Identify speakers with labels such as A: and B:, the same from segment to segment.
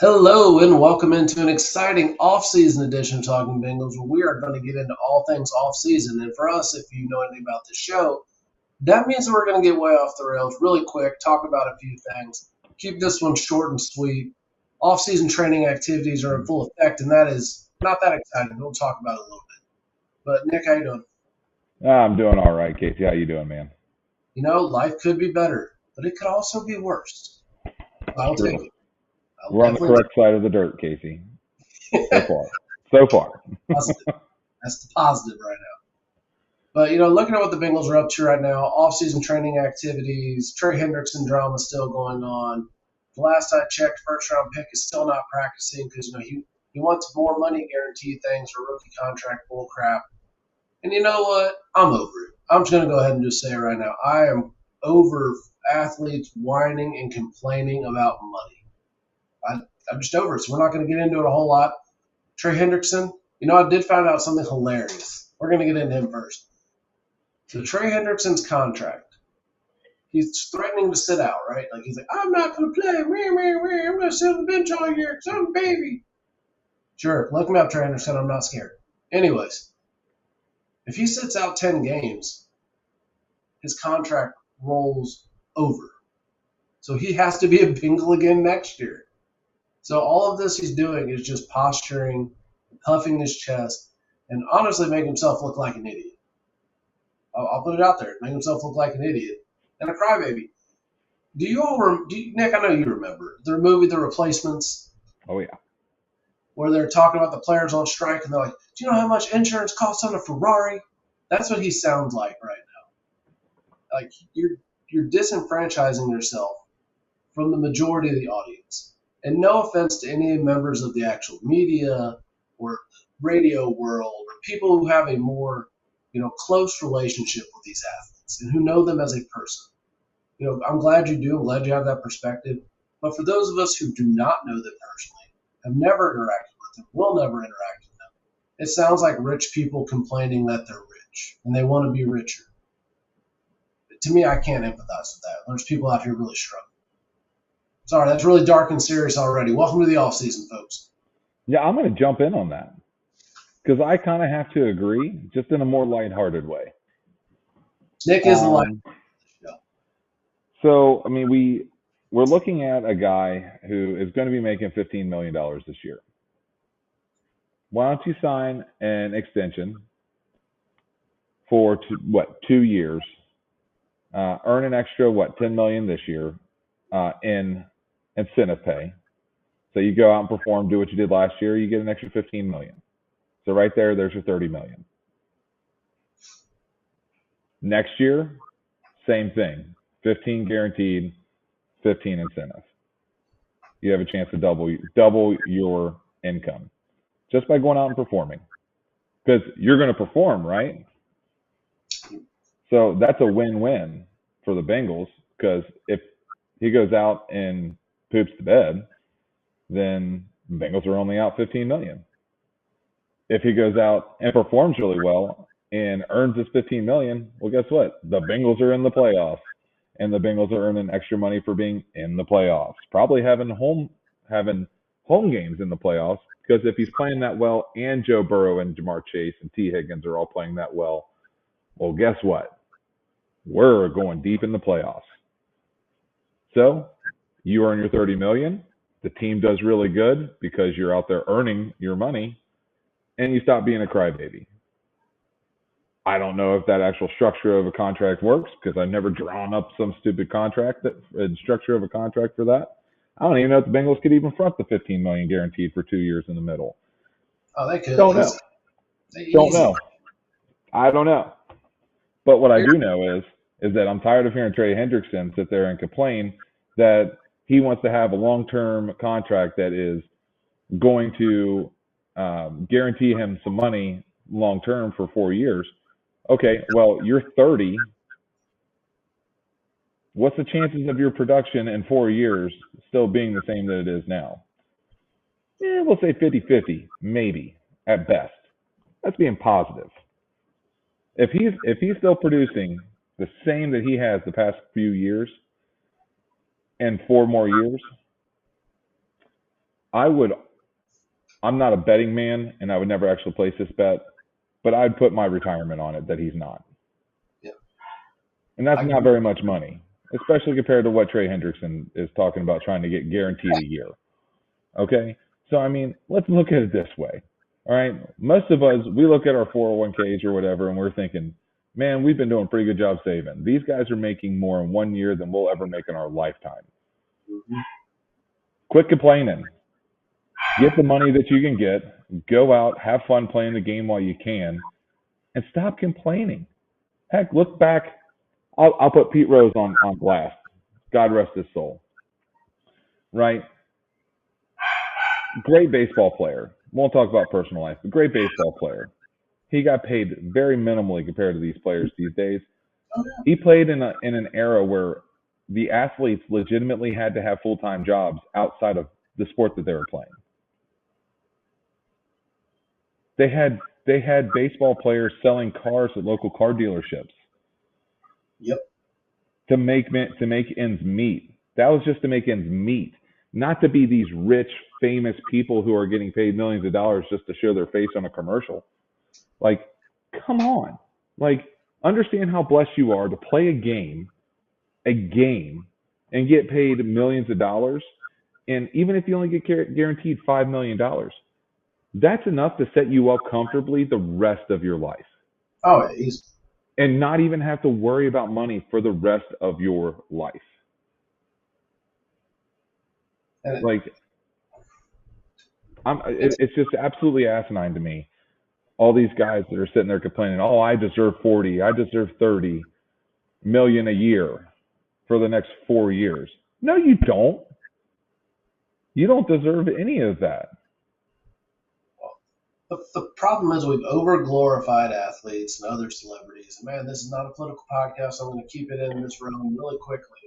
A: Hello and welcome into an exciting off-season edition of Talking Bengals, where we are going to get into all things off-season. And for us, if you know anything about the show, that means that we're going to get way off the rails really quick, talk about a few things, keep this one short and sweet. Off-season training activities are in full effect, and that is not that exciting. We'll talk about it a little bit. But Nick, how you doing?
B: I'm doing all right, Casey. How you doing, man?
A: You know, life could be better, but it could also be worse. I'll
B: True.
A: take it. I'll
B: We're on the
A: definitely
B: correct side of the dirt, Casey.
A: take
B: So
A: it.
B: far. So far.
A: Positive. That's the positive right now. But looking at what the Bengals are up to right now, off-season training activities, Trey Hendrickson drama still going on. The last I checked, first-round pick is still not practicing because he wants more money guaranteed things for rookie contract bull crap. And you know what? I'm over it. I'm just gonna go ahead and just say it right now. I am over athletes whining and complaining about money. I'm just over it. So we're not gonna get into it a whole lot. Trey Hendrickson, I did find out something hilarious. We're gonna get into him first. So Trey Hendrickson's contract, he's threatening to sit out, right? Like he's like, I'm not going to play. I'm going to sit on the bench all year because I'm a baby. Sure, look me up, Trey Hendrickson. I'm not scared. Anyways, if he sits out 10 games, his contract rolls over. So he has to be a Bengal again next year. So all of this he's doing is just posturing, puffing his chest, and honestly making himself look like an idiot. I'll put it out there, make himself look like an idiot and a crybaby. Nick? I know you remember the movie The Replacements,
B: Oh, yeah.
A: where they're talking about the players on strike, and they're like, "Do you know how much insurance costs on a Ferrari?" That's what he sounds like right now. Like you're disenfranchising yourself from the majority of the audience. And no offense to any members of the actual media or radio world or people who have a more close relationship with these athletes and who know them as a person. I'm glad you do. I'm glad you have that perspective. But for those of us who do not know them personally, have never interacted with them, will never interact with them, it sounds like rich people complaining that they're rich and they want to be richer. To me, I can't empathize with that. There's people out here really struggling. Sorry, that's really dark and serious already. Welcome to the off season, folks.
B: Yeah, I'm going to jump in on that because I kind of have to agree, just in a more lighthearted way.
A: Nick is the line.
B: Um, so, I mean, we're looking at a guy who is going to be making $15 million this year. Why don't you sign an extension for 2 years? Earn an extra $10 million this year in incentive pay. So you go out and perform, do what you did last year, you get an extra 15 million. So right there's your 30 million. Next year, same thing. 15 guaranteed, 15 incentive. You have a chance to double your income just by going out and performing. Because you're going to perform, right? So that's a win-win for the Bengals because if he goes out and poops the bed, then the Bengals are only out 15 million. If he goes out and performs really well and earns his 15 million, well, guess what? The Bengals are in the playoffs, and the Bengals are earning extra money for being in the playoffs. Probably having home games in the playoffs because if he's playing that well, and Joe Burrow and Jamar Chase and T Higgins are all playing that well, well, guess what? We're going deep in the playoffs. So you earn your 30 million. The team does really good because you're out there earning your money, and you stop being a crybaby. I don't know if that actual structure of a contract works because I've never drawn up some stupid contract structure of a contract for that. I don't even know if the Bengals could even front the 15 million guaranteed for 2 years in the middle.
A: Oh, they could.
B: Don't know. Don't know. I don't know. But what I do know is that I'm tired of hearing Trey Hendrickson sit there and complain that he wants to have a long-term contract that is going to guarantee him some money long-term for 4 years. Okay, well, you're 30. What's the chances of your production in 4 years still being the same that it is now? We'll say 50-50, maybe, at best. That's being positive. If he's still producing the same that he has the past few years and 4 more years, I'm not a betting man, and I would never actually place this bet, but I'd put my retirement on it that he's not.
A: Yeah.
B: And that's
A: I
B: not very much money, especially compared to what Trey Hendrickson is talking about trying to get guaranteed a year. Okay? So, I mean, let's look at it this way. All right? Most of us, we look at our 401ks or whatever, and we're thinking, man, we've been doing a pretty good job saving. These guys are making more in 1 year than we'll ever make in our lifetime.
A: Mm-hmm.
B: Quit complaining. Get the money that you can get. Go out, have fun playing the game while you can, and stop complaining. Heck, look back. I'll put Pete Rose on blast. God rest his soul. Right? Great baseball player. Won't talk about personal life, but great baseball player. He got paid very minimally compared to these players these days.
A: Oh, yeah.
B: He played in an era where the athletes legitimately had to have full-time jobs outside of the sport that they were playing. They had baseball players selling cars at local car dealerships.
A: Yep.
B: To make ends meet. That was just to make ends meet, not to be these rich, famous people who are getting paid millions of dollars just to show their face on a commercial. Like, come on. Like, understand how blessed you are to play a game, and get paid millions of dollars. And even if you only get guaranteed $5 million, that's enough to set you up comfortably the rest of your life.
A: Oh, yeah, he's
B: and not even have to worry about money for the rest of your life. Like, it's just absolutely asinine to me. All these guys that are sitting there complaining, oh, I deserve 40, I deserve 30 million a year for the next 4 years. No, you don't. You don't deserve any of that.
A: The problem is we've over-glorified athletes and other celebrities. And man, this is not a political podcast. So I'm going to keep it in this realm really quickly.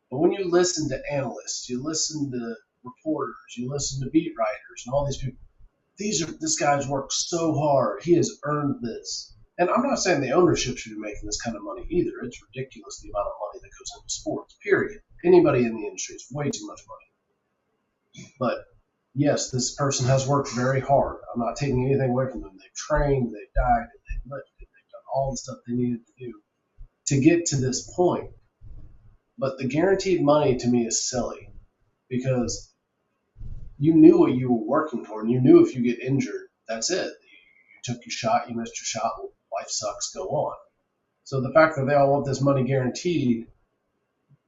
A: But when you listen to analysts, you listen to reporters, you listen to beat writers, and all these people, this guy's worked so hard. He has earned this. And I'm not saying the ownership should be making this kind of money either. It's ridiculous the amount of money that goes into sports, period. Anybody in the industry is way too much money. But yes, this person has worked very hard. I'm not taking anything away from them. They've trained, they've died, they've lifted, they've done all the stuff they needed to do to get to this point. But the guaranteed money to me is silly because you knew what you were working for, and you knew if you get injured, that's it. You took your shot, you missed your shot, life sucks, go on. So the fact that they all want this money guaranteed,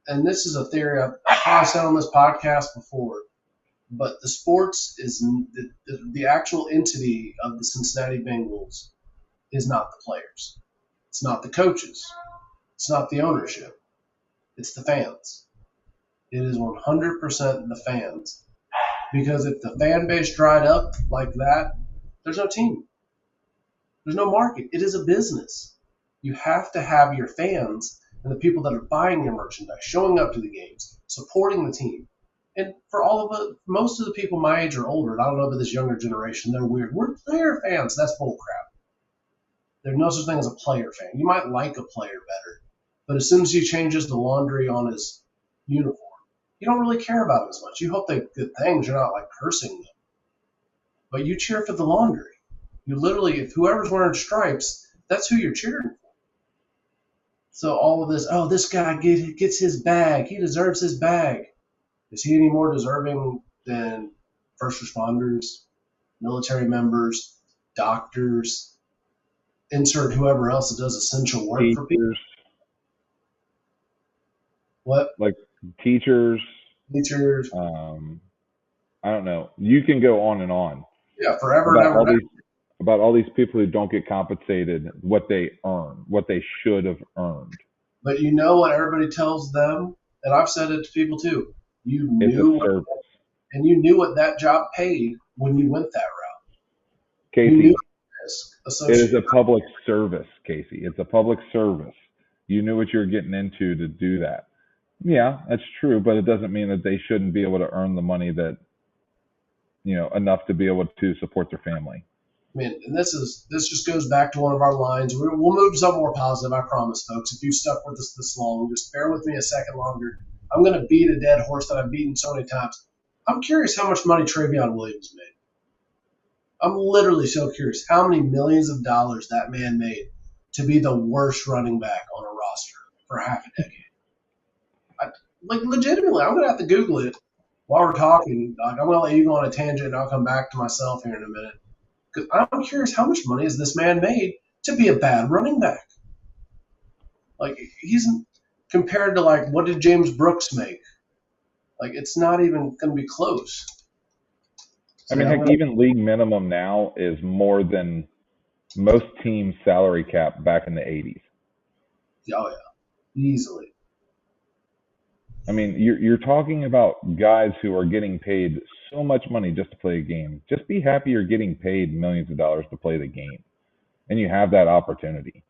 A: and this is a theory I've said on this podcast before, but the sports is the actual entity of the Cincinnati Bengals is not the players. It's not the coaches. It's not the ownership. It's the fans. It is 100% the fans. Because if the fan base dried up like that, there's no team. There's no market. It is a business. You have to have your fans and the people that are buying your merchandise, showing up to the games, supporting the team. And for most of the people my age or older, and I don't know about this younger generation, they're weird. We're player fans. That's bullcrap. There's no such thing as a player fan. You might like a player better, but as soon as he changes the laundry on his uniform, you don't really care about him as much. You hope they good things. You're not like cursing them. But you cheer for the laundry. You literally, if whoever's wearing stripes, that's who you're cheering for. So all of this, oh, this guy gets his bag. He deserves his bag. Is he any more deserving than first responders, military members, doctors, insert whoever else that does essential work for people? What?
B: Like teachers.
A: Teachers.
B: I don't know. You can go on and on.
A: Yeah, forever
B: about
A: and ever.
B: About all these people who don't get compensated what they earn, what they should have earned.
A: But you know what everybody tells them, and I've said it to people too. You knew what that job paid when you went that route.
B: Casey, it is a public service, Casey. It's a public service. You knew what you were getting into to do that. Yeah, that's true, but it doesn't mean that they shouldn't be able to earn the money that, enough to be able to support their family.
A: I mean, and this just goes back to one of our lines. We'll move to something more positive, I promise, folks. If you stuck with us this long, just bear with me a second longer. I'm going to beat a dead horse that I've beaten so many times. I'm curious how much money Travion Williams made. I'm literally so curious how many millions of dollars that man made to be the worst running back on a roster for half a decade. Like legitimately, I'm gonna have to Google it while we're talking. Like, I'm gonna let you go on a tangent, and I'll come back to myself here in a minute because I'm curious how much money has this man made to be a bad running back? Like he's compared to like what did James Brooks make? Like it's not even gonna be close.
B: I
A: So
B: mean,
A: yeah,
B: heck, even league minimum now is more than most teams' salary cap back in the 80s.
A: oh yeah, easily.
B: I mean, you're talking about guys who are getting paid so much money just to play a game. Just be happy you're getting paid millions of dollars to play the game, and you have that opportunity.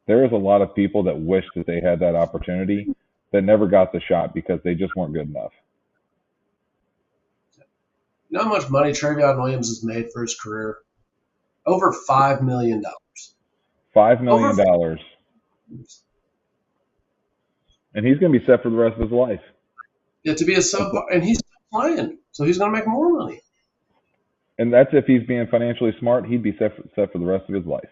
B: There is a lot of people that wish that they had that opportunity that never got the shot because they just weren't good enough.
A: You know how much money Travion Williams has made for his career? Over $5 million. Over
B: $5 million, and he's going to be set for the rest of his life.
A: yeah, to be a sub, and he's still playing, so he's gonna make more money.
B: And that's if he's being financially smart. He'd be set for the rest of his life.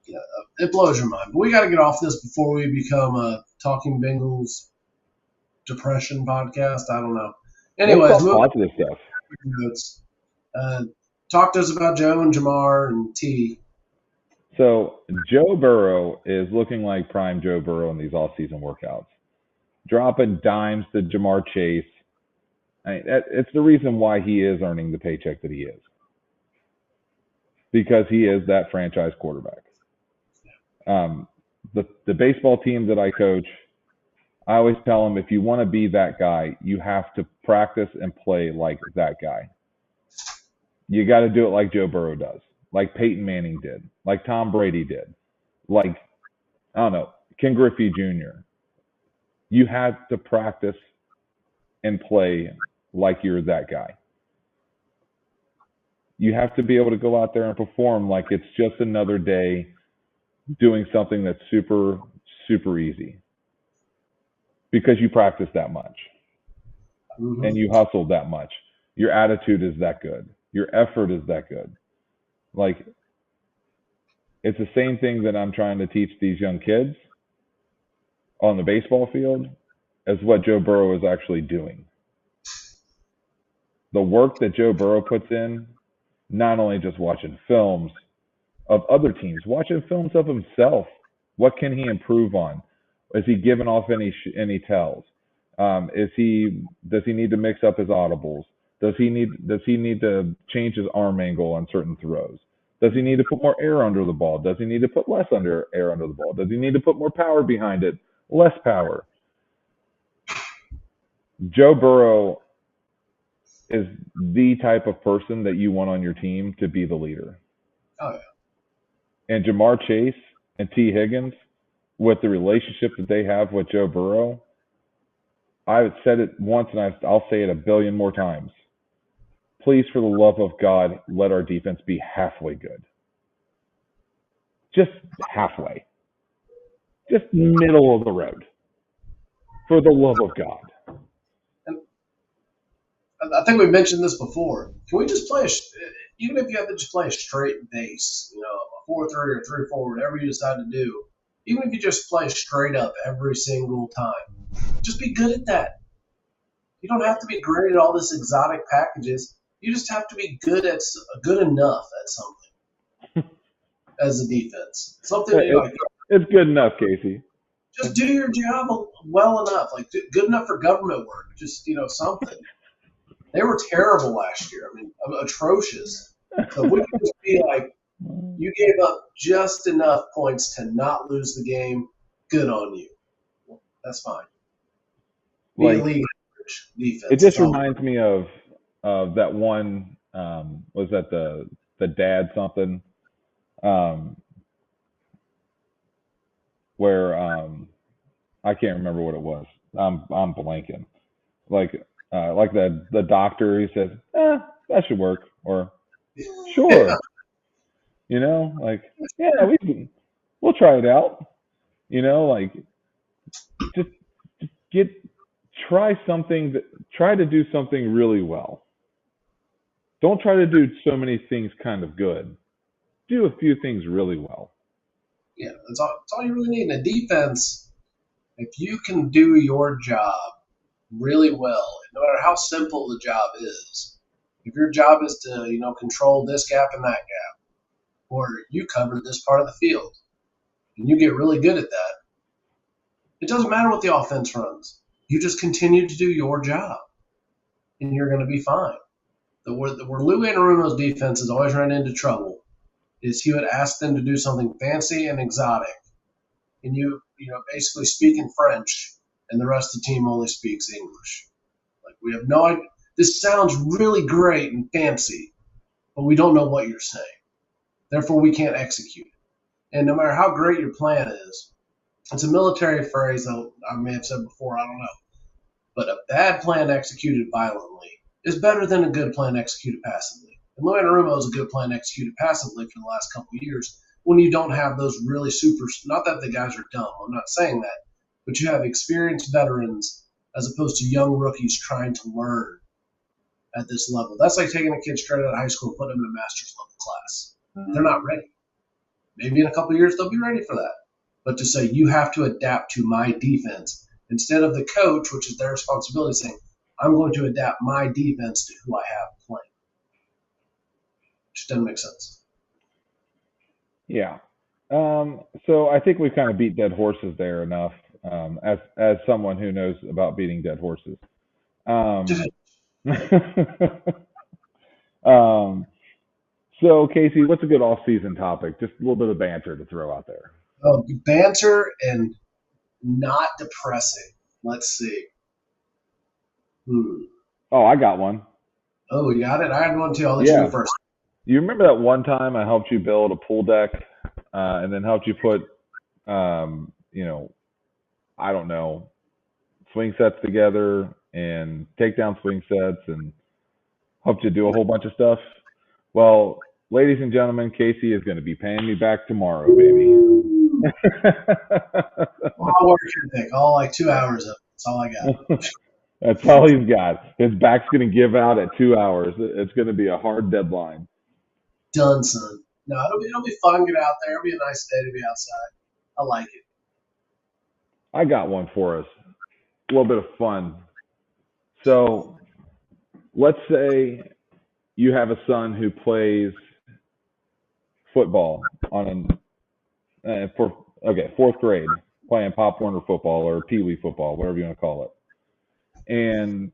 A: Yeah, it blows your mind. But we got to get off this before we become a Talking Bengals depression podcast. I don't know.
B: Let's
A: Anyways,
B: talk
A: moving on
B: positive stuff.
A: to notes. Talk to us about Joe and Jamar and T.
B: So Joe Burrow is looking like prime Joe Burrow in these off-season workouts, dropping dimes to Jamar Chase. It's the reason why he is earning the paycheck that he is, because he is that franchise quarterback. The baseball team that I coach, I always tell them, if you want to be that guy, you have to practice and play like that guy. You got to do it like Joe Burrow does, like Peyton Manning did, like Tom Brady did, like, I don't know, Ken Griffey Jr. You have to practice and play like you're that guy. You have to be able to go out there and perform like it's just another day doing something that's super, super easy, because you practice that much and you hustle that much. Your attitude is that good. Your effort is that good. Like, it's the same thing that I'm trying to teach these young kids on the baseball field as what Joe Burrow is actually doing. The work that Joe Burrow puts in, not only just watching films of other teams, watching films of himself. What can he improve on? Is he giving off any tells? Does he need to mix up his audibles? Does he need to change his arm angle on certain throws? Does he need to put more air under the ball? Does he need to put less air under the ball? Does he need to put more power behind it? Less power? Joe Burrow is the type of person that you want on your team to be the leader.
A: Oh yeah.
B: And Jamar Chase and T. Higgins, with the relationship that they have with Joe Burrow, I've said it once and I'll say it a billion more times. Please, for the love of God, let our defense be halfway good. Just halfway. Just middle of the road. For the love of God.
A: And I think we mentioned this before. Can we just play even if you have to just play a straight base, a 4-3 or 3-4, whatever you decide to do, even if you just play straight up every single time, just be good at that. You don't have to be great at all this exotic packages. You just have to be good enough at something as a defense. Something
B: it's good enough, Casey.
A: Just do your job well enough, like good enough for government work. Just something. They were terrible last year. I mean, atrocious. So if we could just be like, you gave up just enough points to not lose the game, good on you. That's fine. Be elite defense.
B: It just reminds me of that one. Was that the dad something? Where I can't remember what it was. I'm blanking. Like the doctor, he says, that should work, or sure, yeah, we'll try it out. Like just try try to do something really well. Don't try to do so many things kind of good. Do a few things really well.
A: Yeah, that's all you really need in a defense. If you can do your job really well, no matter how simple the job is, if your job is to, control this gap and that gap, or you cover this part of the field, and you get really good at that, it doesn't matter what the offense runs. You just continue to do your job, and you're going to be fine. Where Lou Anarumo's defense has always run into trouble is he would ask them to do something fancy and exotic, and basically speak in French, and the rest of the team only speaks English. Like, we have no idea. This sounds really great and fancy, but we don't know what you're saying. Therefore, we can't execute it. And no matter how great your plan is, it's a military phrase that I may have said before, I don't know. But a bad plan executed violently is better than a good plan executed passively. And Lou Anarumo is a good plan executed passively for the last couple of years when you don't have those really super, not that the guys are dumb, I'm not saying that, but you have experienced veterans as opposed to young rookies trying to learn at this level. That's like taking a kid straight out of high school and putting them in a master's level class. They're not ready. Maybe in a couple of years they'll be ready for that. But to say you have to adapt to my defense instead of the coach, which is their responsibility, saying, I'm going to adapt my defense to who I have playing. Which doesn't make sense.
B: Yeah. So I think we kind of beat dead horses there enough. As someone who knows about beating dead horses. um, so Casey, what's a good off-season topic? Just a little bit of banter to throw out there.
A: Banter and not depressing. Let's see.
B: Oh, I got one.
A: Oh, you got it? I had one too. I'll let you
B: Yeah.
A: go first.
B: You remember that one time I helped you build a pool deck, and then helped you put, I don't know, swing sets together and take down swing sets and helped you do a whole bunch of stuff? Well, ladies and gentlemen, Casey is going to be paying me back tomorrow, baby.
A: Well, I'll work your thing. All like 2 hours of it. That's all I got.
B: That's all he's got. His back's going to give out at 2 hours. It's going to be a hard deadline.
A: Done, son. No, it'll be fun. Get out there. It'll be a nice day to be outside. I like it.
B: I got one for us. A little bit of fun. So let's say you have a son who plays football on fourth grade, playing Pop Warner football or Pee Wee football, whatever you want to call it. And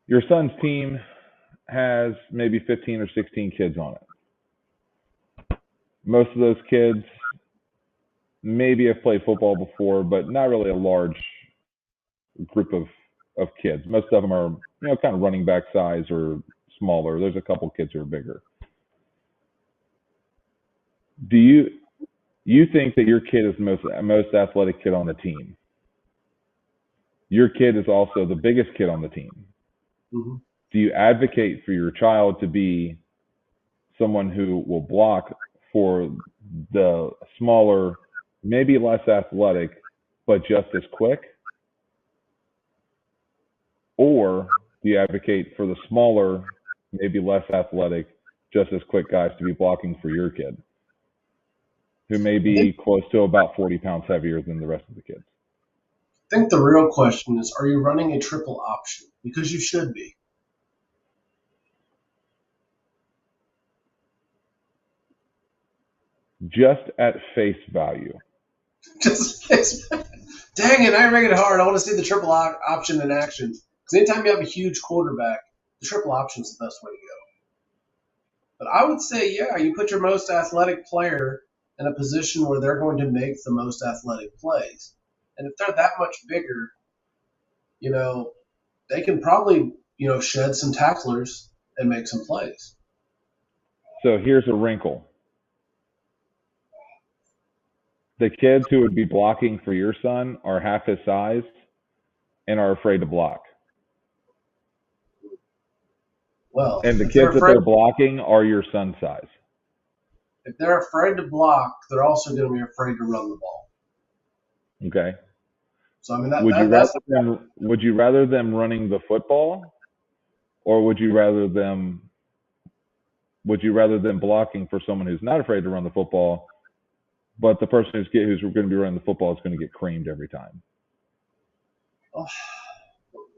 B: your son's team has maybe 15 or 16 kids on it. Most of those kids maybe have played football before, but not really a large group of kids. Most of them are, kind of running back size or smaller. There's a couple kids who are bigger. Do you think that your kid is the most athletic kid on the team? Your kid is also the biggest kid on the team.
A: Mm-hmm.
B: Do you advocate for your child to be someone who will block for the smaller, maybe less athletic, but just as quick? Or do you advocate for the smaller, maybe less athletic, just as quick guys to be blocking for your kid, who may be close to about 40 pounds heavier than the rest of the kids?
A: I think the real question is, are you running a triple option? Because you should be.
B: Just at face value.
A: Dang it, I make it hard. I want to see the triple option in action. Because anytime you have a huge quarterback, the triple option is the best way to go. But I would say, yeah, you put your most athletic player in a position where they're going to make the most athletic plays. And if they're that much bigger, they can probably, shed some tacklers and make some plays.
B: So here's a wrinkle. The kids who would be blocking for your son are half his size and are afraid to block.
A: Well,
B: and the kids that they're blocking are your son's size.
A: If they're afraid to block, they're also going to be afraid to run the ball.
B: Okay.
A: So I mean
B: Would you rather them running the football, or would you rather them blocking for someone who's not afraid to run the football, but the person who's going to be running the football is going to get creamed every time?
A: oh,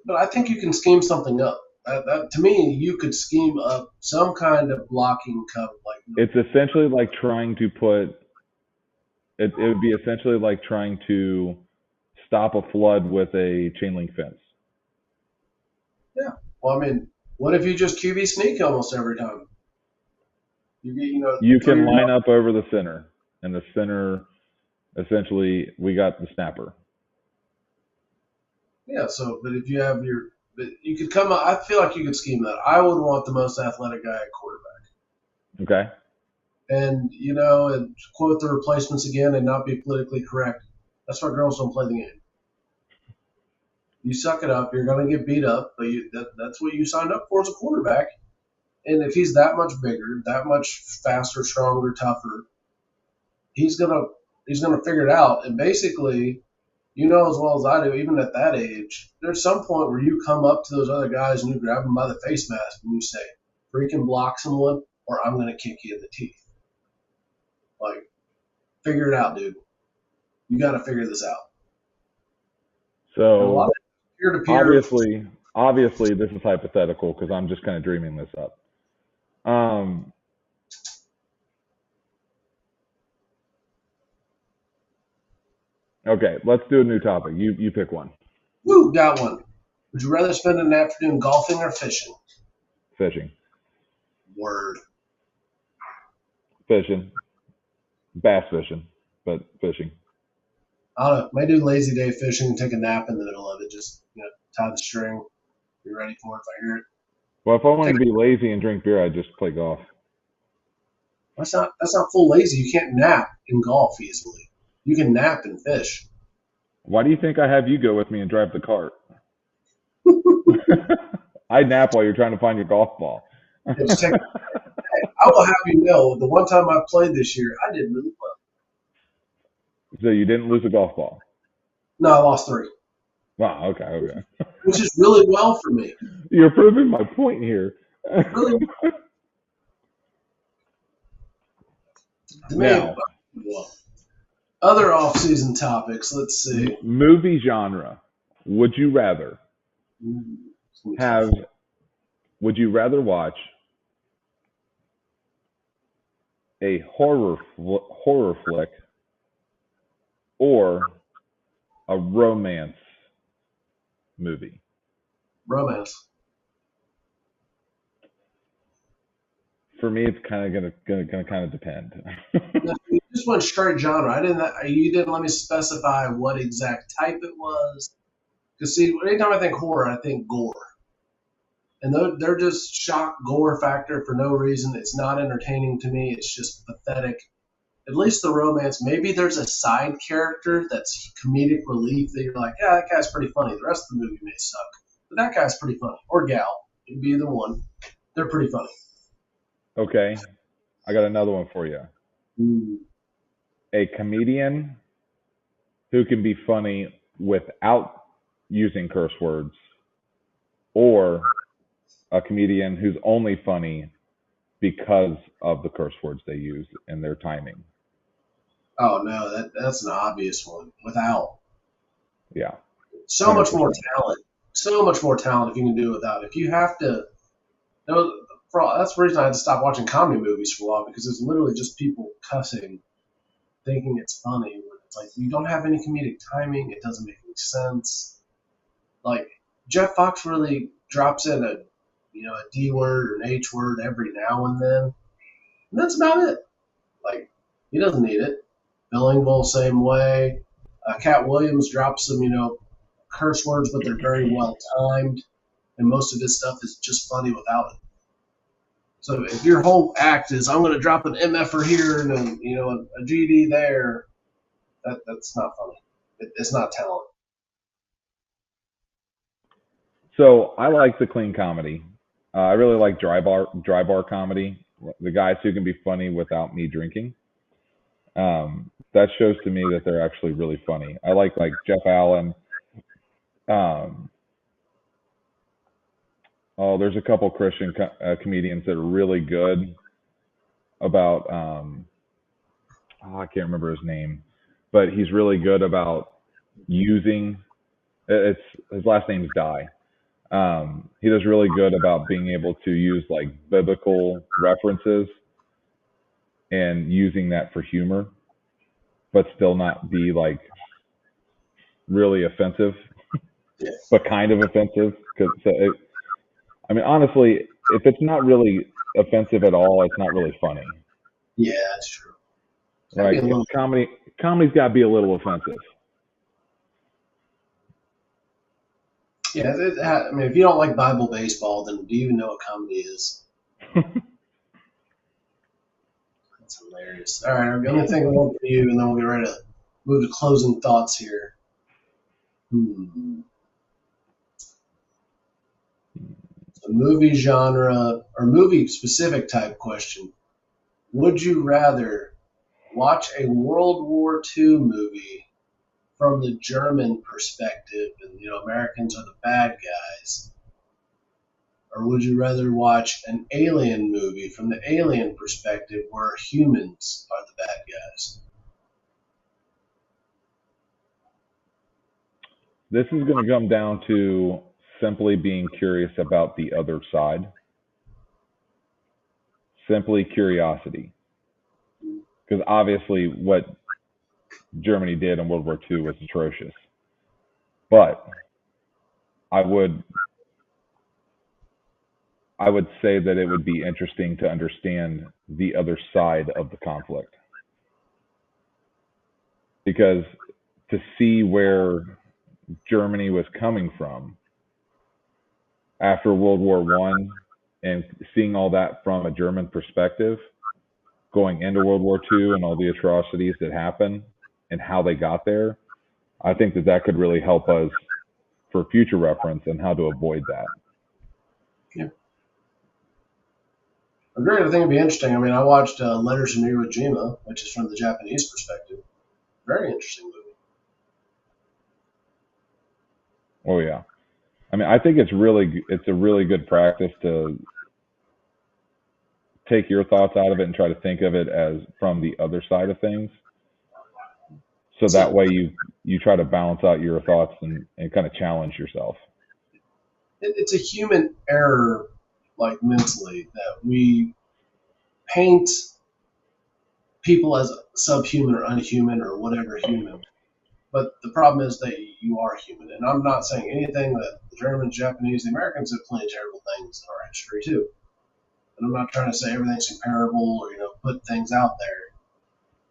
A: but I think you can scheme something up. To me, you could scheme up some kind of blocking cover. Like,
B: It's essentially like trying to put it would be essentially like trying to stop a flood with a chain link fence.
A: yeah. Well, I mean, what if you just QB sneak almost every time?
B: You
A: Throw
B: can
A: your
B: line up over the center, and the center essentially we got the snapper.
A: yeah. So, but if you have but you could come up. I feel like you could scheme that. I would want the most athletic guy at quarterback.
B: Okay.
A: And and quote the replacements again, and not be politically correct. That's why girls don't play the game. You suck it up. You're going to get beat up, but that's what you signed up for as a quarterback. And if he's that much bigger, that much faster, stronger, tougher, he's gonna figure it out. And basically, as well as I do, even at that age, there's some point where you come up to those other guys and you grab them by the face mask and you say, "Freaking block someone, or I'm gonna kick you in the teeth." Like, figure it out, dude. You got to figure this out. And a lot
B: So
A: of peer-to-peer.
B: obviously, this is hypothetical because I'm just kind of dreaming this up. Um, okay, let's do a new topic. You pick one.
A: Woo, got one. Would you rather spend an afternoon golfing or fishing?
B: Fishing,
A: Word.
B: fishing, bass fishing, but fishing.
A: I don't know. Might do lazy day fishing and take a nap in the middle of it. Just tie the string. Be ready for it if I hear it.
B: Well, if I wanted
A: Take,
B: to be lazy and drink beer, I'd just play golf.
A: that's not full lazy. You can't nap in golf easily. You can nap and fish.
B: Why do you think I have you go with me and drive the cart? I nap while you're trying to find your golf ball.
A: Just take. I will have you know, the one time I played this year, I did really well.
B: So you didn't lose a golf ball.
A: No, I lost 3,
B: Wow. Okay.
A: which is really well for me.
B: You're proving my point here.
A: Really, to me,
B: Now,
A: well. Other off-season topics. Let's see.
B: movie genre. Would you rather have? Would you rather watch a horror flick or a romance movie?
A: Romance.
B: For me, it's kind of gonna kind of depend.
A: No, you just went straight genre. You didn't let me specify what exact type it was. Because see, anytime I think horror, I think gore, and they're just shock gore factor for no reason. It's not entertaining to me. It's just pathetic. At least the romance, maybe there's a side character that's comedic relief that you're like, yeah, that guy's pretty funny. The rest of the movie may suck, but that guy's pretty funny. Or gal, it could be either one. They're pretty funny.
B: Okay, I got another one for you.
A: Ooh.
B: A comedian who can be funny without using curse words, or a comedian who's only funny because of the curse words they use and their timing.
A: Oh no, that's an obvious one. Without
B: Yeah,
A: so much more
B: 100%.
A: talent, so much more talent if you can do it without. If you have to, that's the reason I had to stop watching comedy movies for a while because it's literally just people cussing, thinking it's funny. When it's like you don't have any comedic timing, it doesn't make any sense. Like Jeff Fox really drops in a D word or an H word every now and then, and that's about it. Like he doesn't need it. Bill Engvall, same way. Cat Williams drops some, curse words, but they're very well timed, and most of his stuff is just funny without it. So if your whole act is I'm going to drop an MFer here and a GD there, that's not funny. It's not talent.
B: So I like the clean comedy. I really like dry bar comedy. The guys who can be funny without me drinking. That shows to me that they're actually really funny. I like Jeff Allen. Um, oh, there's a couple Christian comedians that are really good about. Oh, I can't remember his name, but he's really good about using. It's his last name's Die. He does really good about being able to use like biblical references and using that for humor, but still not be like really offensive,
A: Yeah,
B: but kind of offensive. Because I mean, honestly, if it's not really offensive at all, it's not really funny.
A: yeah, that's true. Gotta be
B: Like
A: a little.
B: comedy's got to be a little offensive.
A: Yeah, I mean, if you don't like Bible baseball, then do you even know what comedy is? That's hilarious. All right, I'm gonna think of one for you, and then we'll get ready to move to closing thoughts here. Hmm. A movie genre or movie specific type question. Would you rather watch a World War II movie from the German perspective, and Americans are the bad guys, or would you rather watch an alien movie from the alien perspective where humans are the bad guys?
B: This is going to come down to simply being curious about the other side, simply curiosity. Because obviously, what Germany did in World War II was atrocious. But I would I would say that it would be interesting to understand the other side of the conflict, because to see where Germany was coming from after World War One and seeing all that from a German perspective, going into World War II and all the atrocities that happened and how they got there, I think that that could really help us for future reference and how to avoid that.
A: Yeah, I agree. I think it'd be interesting. I mean, I watched Letters from Iwo Jima, which is from the Japanese perspective. Very interesting movie.
B: Oh yeah, I mean, I think it's a really good practice to take your thoughts out of it and try to think of it as from the other side of things. So that
A: So
B: way you try to balance out your thoughts and kind of challenge yourself.
A: it's a human error, like mentally, that we paint people as subhuman or unhuman or whatever human. But the problem is that you are human. And I'm not saying anything that the Germans, Japanese, the Americans have plenty of terrible things in our history too. And I'm not trying to say everything's comparable or put things out there.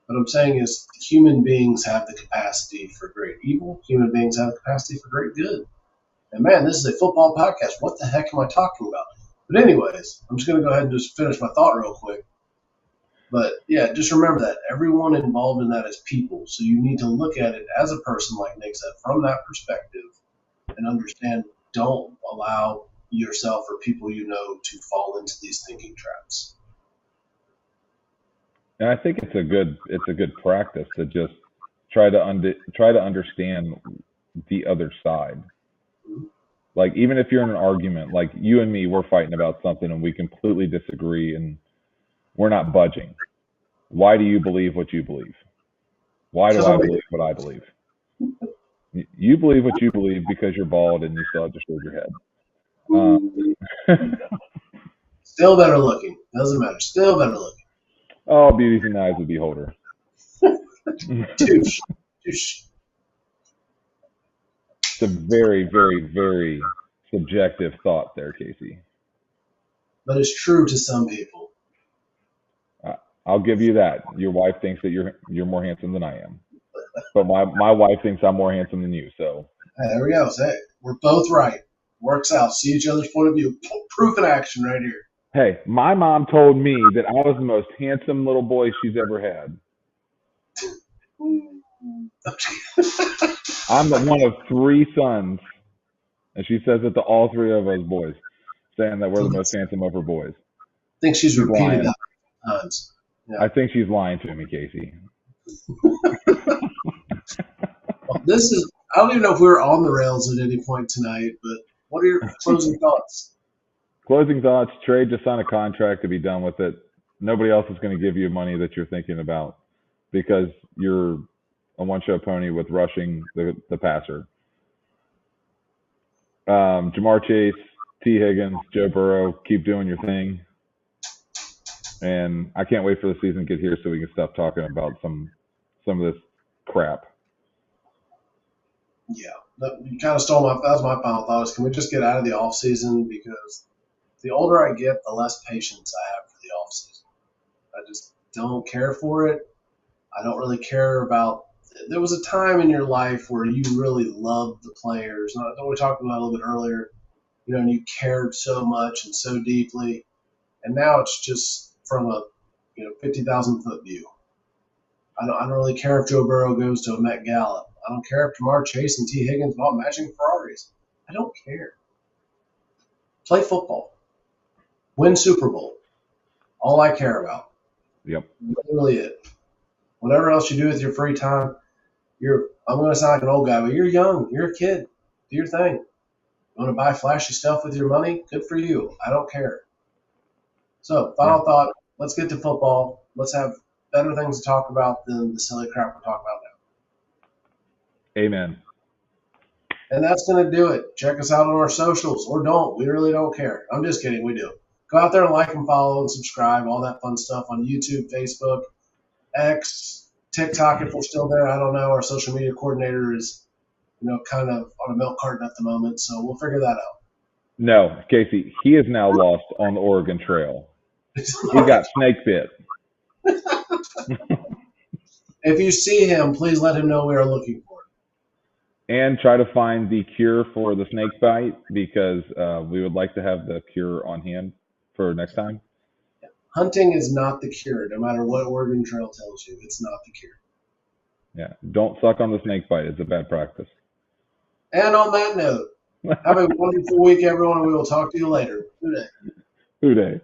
A: What I'm saying is human beings have the capacity for great evil. Human beings have the capacity for great good. And man, this is a football podcast. What the heck am I talking about? But anyways, I'm just going to go ahead and just finish my thought real quick. But yeah, just remember that everyone involved in that is people. So you need to look at it as a person, like Nick said, from that perspective and understand don't allow yourself or people to fall into these thinking traps.
B: And I think it's a good practice to just try to understand the other side. Like even if you're in an argument, like you and me, we're fighting about something and we completely disagree and we're not budging. Why do you believe what you believe? Why do I
A: So
B: believe what I believe? You believe what you believe because you're bald and you still have to shave your head.
A: still better looking. Doesn't matter. Still better looking.
B: Oh, beauty's in the eyes of the beholder.
A: Douche. Douche.
B: It's a very, very, very subjective thought there, Casey.
A: But it's true to some people.
B: Uh, I'll give you that. Your wife thinks that you're more handsome than I am, but my wife thinks I'm more handsome than you. So
A: Hey, there we go. Hey, we're both right. Works out. See each other's point of view. Proof in action right here.
B: hey, my mom told me that I was the most handsome little boy she's ever had. I'm the one of three sons, and she says it to all three of us boys, saying that we're the most handsome of her boys.
A: I think she's
B: She's
A: repeated
B: lying.
A: that times. Yeah.
B: I think she's lying to me, Casey.
A: Well, this is I don't even know if we were on the rails at any point tonight, but what are your closing thoughts?
B: Closing thoughts: trade, just sign a contract to be done with it. Nobody else is going to give you money that you're thinking about because you're a one-show pony with rushing the passer. Jamar Chase, T. Higgins, Joe Burrow, keep doing your thing. And I can't wait for the season to get here so we can stop talking about some of this crap.
A: Yeah, you kind of stole my. That was my final thought. Is can we just get out of the off season, because the older I get, the less patience I have for the off season. I just don't care for it. I don't really care about. There was a time in your life where you really loved the players. What we talked about a little bit earlier, and you cared so much and so deeply. And now it's just from a 50,000 foot view. I don't really care if Joe Burrow goes to a Met Gala. I don't care if Jamar Chase and T. Higgins bought matching Ferraris. I don't care. Play football. Win Super Bowl. All I care about.
B: Yep.
A: Literally it. Whatever else you do with your free time, I'm going to sound like an old guy, but you're young. You're a kid. Do your thing. You want to buy flashy stuff with your money? Good for you. I don't care. So, final thought. Let's get to football. Let's have better things to talk about than the silly crap we're talking about now.
B: Amen.
A: And that's going to do it. Check us out on our socials, or don't. We really don't care. I'm just kidding. We do. Go out there and like and follow and subscribe, all that fun stuff on YouTube, Facebook, X, TikTok if we're still there. I don't know. Our social media coordinator is, kind of on a milk carton at the moment, so we'll figure that out.
B: No, Casey, he is now lost on the Oregon Trail. He got snake bit.
A: If you see him, please let him know we are looking for him.
B: And try to find the cure for the snake bite, because we would like to have the cure on hand for next time.
A: Hunting is not the cure, no matter what Oregon Trail tells you. It's not the cure.
B: Yeah, don't suck on the snake bite. It's a bad practice.
A: And on that note, have a wonderful week, everyone. We will talk to you later. Good day.
B: Good day.